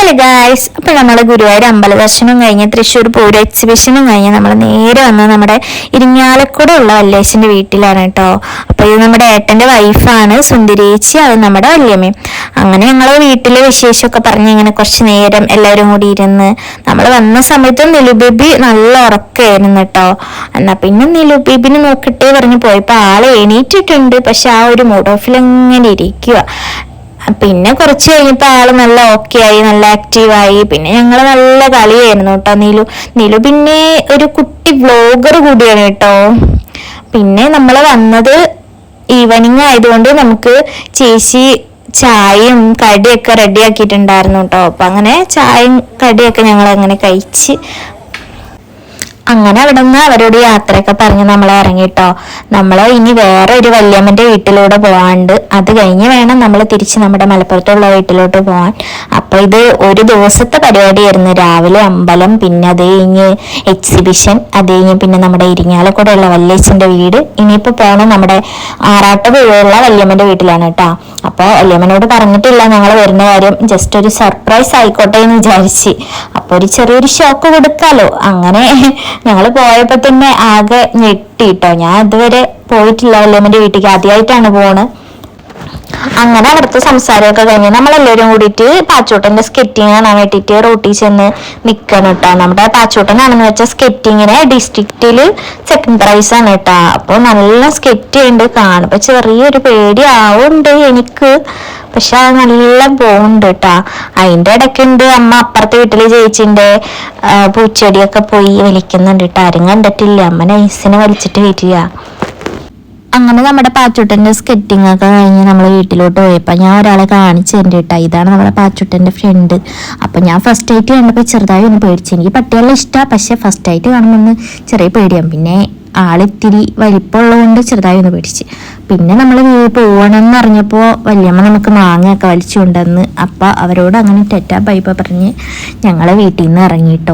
Hello guys, അപ്പോൾ നമ്മൾ ഗുരുവായൂർ അമ്പല ദർശനം കഴിഞ്ഞ് തൃശ്ശൂർ പൂരം എക്സിബിഷനും കഴിഞ്ഞ് നമ്മൾ നേരെ വന്ന് നമ്മുടെ ഇരിങ്ങാലക്കുട ഉള്ള വല്യേശൻ്റെ വീട്ടിലാണ് കേട്ടോ. അപ്പോൾ ഇത് നമ്മുടെ ഏട്ടൻ്റെ വൈഫാണ് സുന്ദരേച്ചി, അത് നമ്മുടെ വല്യമ്മയും. അങ്ങനെ ഞങ്ങൾ വീട്ടിലെ വിശേഷമൊക്കെ പറഞ്ഞ് ഇങ്ങനെ കുറച്ച് നേരം എല്ലാവരും കൂടി ഇരുന്ന് നമ്മൾ വന്ന സമയത്ത് നിലുബേബി നല്ല ഉറക്കമായിരുന്നു കേട്ടോ. എന്നാൽ പിന്നെ നിലുബേബിനെ നോക്കട്ടെ പറഞ്ഞ് പോയപ്പോൾ ആളെ എണീറ്റിട്ടുണ്ട്, പക്ഷെ ആ ഒരു മൂഡ് ഓഫിൽ അങ്ങനെ ഇരിക്കുക. പിന്നെ കുറച്ച് കഴിഞ്ഞപ്പോൾ ആള് നല്ല ഓക്കെ ആയി, നല്ല ആക്റ്റീവായി. പിന്നെ ഞങ്ങൾ നല്ല കളിയായിരുന്നു കേട്ടോ. നീലു പിന്നെ ഒരു കുട്ടി വ്ലോഗർ കൂടിയാണ് കേട്ടോ. പിന്നെ നമ്മൾ വന്നത് ഈവനിങ് ആയതുകൊണ്ട് നമുക്ക് ചേച്ചി ചായയും കടിയൊക്കെ റെഡി ആക്കിയിട്ടുണ്ടായിരുന്നു കേട്ടോ. അപ്പം അങ്ങനെ ചായയും കടിയൊക്കെ ഞങ്ങൾ അങ്ങനെ കഴിച്ച് അങ്ങനെ അവിടെ നിന്ന് അവരോട് യാത്രയൊക്കെ പറഞ്ഞ് നമ്മൾ ഇറങ്ങിട്ടോ. നമ്മൾ ഇനി വേറെ ഒരു വല്യമ്മന്റെ വീട്ടിലൂടെ പോകാണ്ട്, അത് കഴിഞ്ഞ് വേണം നമ്മൾ തിരിച്ച് നമ്മുടെ മലപ്പുറത്തുള്ള വീട്ടിലോട്ട് പോകാൻ. അപ്പൊ ഇത് ഒരു ദിവസത്തെ പരിപാടിയായിരുന്നു. രാവിലെ അമ്പലം, പിന്നെ അത് കഴിഞ്ഞ് എക്സിബിഷൻ, അത് കഴിഞ്ഞ് പിന്നെ നമ്മുടെ ഇരിങ്ങാലക്കുടയുള്ള വല്യേച്ചന്റെ വീട്. ഇനിയിപ്പോ പോകണം നമ്മുടെ ആറാട്ടുപുഴയുള്ള വല്യമ്മന്റെ വീട്ടിലാണ് കേട്ടോ. അപ്പോൾ വല്യമ്മനോട് പറഞ്ഞിട്ടില്ല ഞങ്ങൾ വരുന്ന കാര്യം, ജസ്റ്റ് ഒരു സർപ്രൈസ് ആയിക്കോട്ടെ എന്ന് വിചാരിച്ച്. അപ്പൊ ഒരു ചെറിയൊരു ഷോക്ക് കൊടുക്കാലോ. അങ്ങനെ ഞങ്ങൾ പോയപ്പോ തന്നെ ആകെ ഞെട്ടിട്ടോ. ഞാൻ ഇതുവരെ പോയിട്ടില്ല വല്യമ്മന്റെ വീട്ടിലേക്ക്, ആദ്യമായിട്ടാണ് പോണ്. അങ്ങനെ അവിടുത്തെ സംസാരമൊക്കെ കഴിഞ്ഞ് നമ്മളെല്ലാവരും കൂടിയിട്ട് പാച്ചൂട്ടന്റെ സ്കെറ്റിങ് കാണാൻ വേണ്ടിയിട്ട് റോട്ടിൽ ചെന്ന് നിൽക്കണം കേട്ടോ. നമ്മുടെ പാച്ചൂട്ടനാണെന്ന് വെച്ചാൽ സ്കെറ്റിങ്ങിന് ഡിസ്ട്രിക്റ്റിൽ സെക്കൻഡ് പ്രൈസ് ആണ് കേട്ടോ. അപ്പോൾ നല്ല സ്കെറ്റ് ഉണ്ട്, കാണുമ്പോൾ ചെറിയൊരു പേടി ആവുന്നുണ്ട് എനിക്ക്, പക്ഷെ അത് നല്ല പോകുന്നുണ്ട് കേട്ടാ. അതിന്റെ ഇടയ്ക്കുണ്ട് അമ്മ അപ്പുറത്തെ വീട്ടില് ചേച്ചിന്റെ പൂച്ചെടിയൊക്കെ പോയി വലിക്കുന്നുണ്ട് കേട്ടോ. ആരും കണ്ടിട്ടില്ല, അമ്മ നൈസിനെ വലിച്ചിട്ട് വരിക. അങ്ങനെ നമ്മുടെ പാച്ചുട്ടന്റെ സ്കെറ്റിംഗ് ഒക്കെ കഴിഞ്ഞ് നമ്മൾ വീട്ടിലോട്ട് പോയപ്പോൾ ഞാൻ ഒരാളെ കാണിച്ചു തരേണ്ട കേട്ടോ. ഇതാണ് നമ്മുടെ പാച്ചുട്ടന്റെ ഫ്രണ്ട്. അപ്പം ഞാൻ ഫസ്റ്റ് ആയിട്ട് കണ്ടപ്പോൾ ചെറുതായി ഒന്ന് പേടിച്ചു. എനിക്ക് പട്ടികളെ ഇഷ്ടമാണ്, പക്ഷെ ഫസ്റ്റ് ആയിട്ട് കാണുമ്പോൾ ഒന്ന് ചെറിയ പേടിയാണ്. പിന്നെ ആളിത്തിരി വലിപ്പമുള്ളതുകൊണ്ട് ചെറുതായി ഒന്ന് പേടിച്ച്. പിന്നെ നമ്മൾ പോകണമെന്ന് അറിഞ്ഞപ്പോൾ വല്യമ്മ നമുക്ക് മാങ്ങയൊക്കെ വലിച്ചു കൊണ്ടുവന്ന്. അപ്പം അവരോട് അങ്ങനെ ടെറ്റാ ബൈ ബൈ പറഞ്ഞ് ഞങ്ങൾ വീട്ടിൽ നിന്ന് ഇറങ്ങിയിട്ടോ.